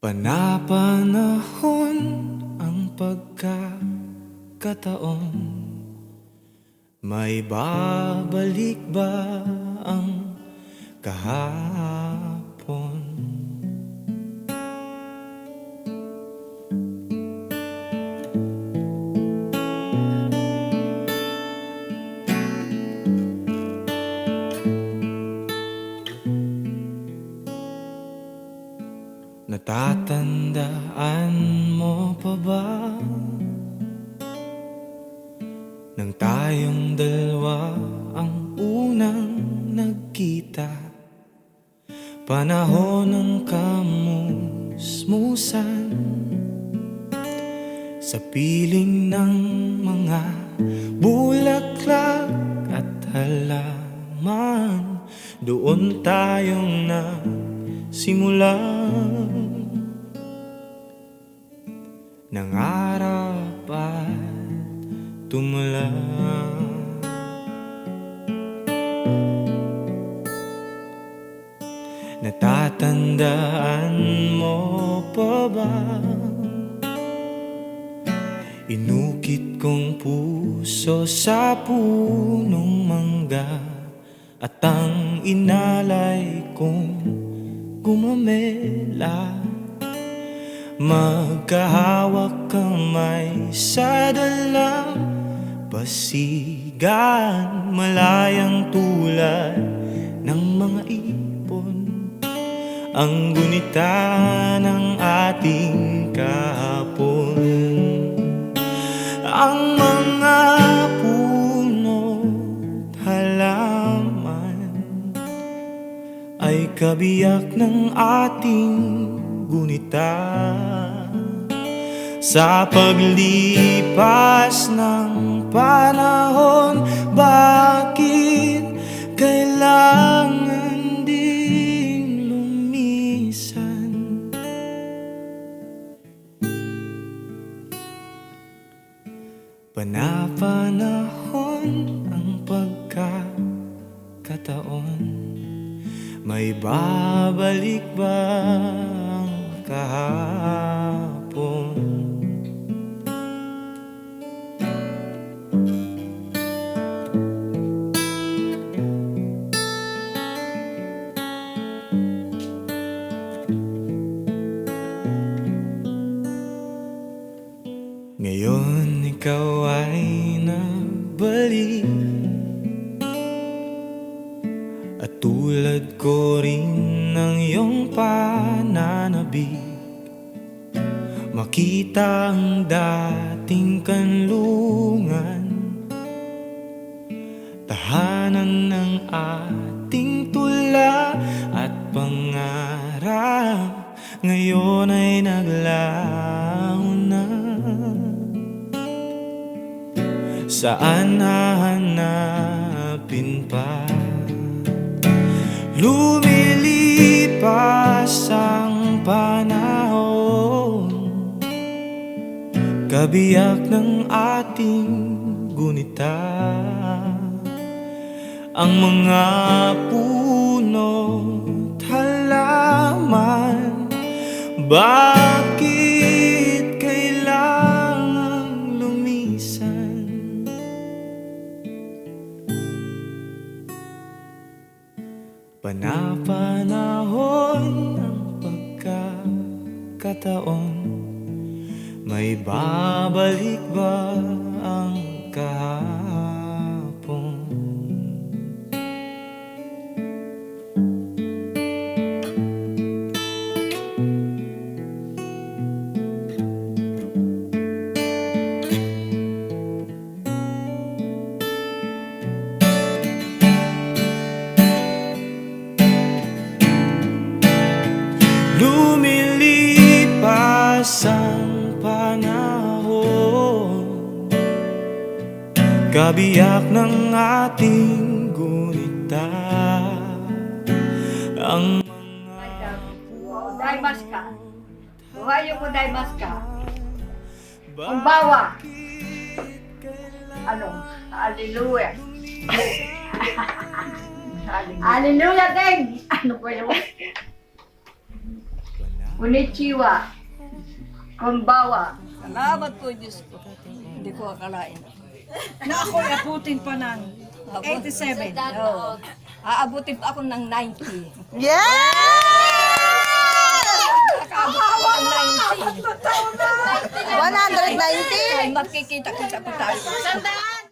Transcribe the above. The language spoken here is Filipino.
Panapanahon ang pagkakataon, may babalik ba ang kahapon? Natatandaan mo pa ba nang tayong dalawa ang unang nagkita? Panahon ng kamusmusan sa piling ng mga bulaklak at halaman. Doon tayong nagsimulan, nangarap at tumula. Natatandaan mo pa ba? Inukit kong puso sa punong mangga, at ang inalay kong gumamela. Magkahawak kamay sa dalampasigan, malayang tulad ng mga ibon, ang gunita ng ating kahapon. Ang mga puno't halaman ay kabiyak ng ating gunita. Sa paglipas ng panahon, bakit kailangan ding lumisan? Panapanahon ang pagkakataon, may babalik ba ang kahapon? Ngayon ikaw ay nagbalik, at tulad ko rin ng iyong pananabik, makita ang dating kanlungan, tahanan ng ating tula at pangarap. Ngayon ay naglaho na. Saan hahanapin pa? Lumilipas ang panahon, kabiyak ng ating gunita. Ang mga puno't halaman, bakit kailangang lumisan? Panapanahon ang pagkakataon, may babalik ba ang kahapon? Lumilipas ang panahon, kabiyak ng ating gunita. Ang Daimas ka. Buhayo mo daimas ka. Umbawa. Ano? Hallelujah. Hallelujah, Deng! Ano ba yun? Konnichiwa. Konbawa. Salamat po, Diyos ko. Hindi ko akalain. Na ako abutin pa ng 87. Oo. Aabutin pa ako ng 90. Yeah! Nakaabot ako ng 90. 190? Ay, magkikita-kita po tayo. Sandaan!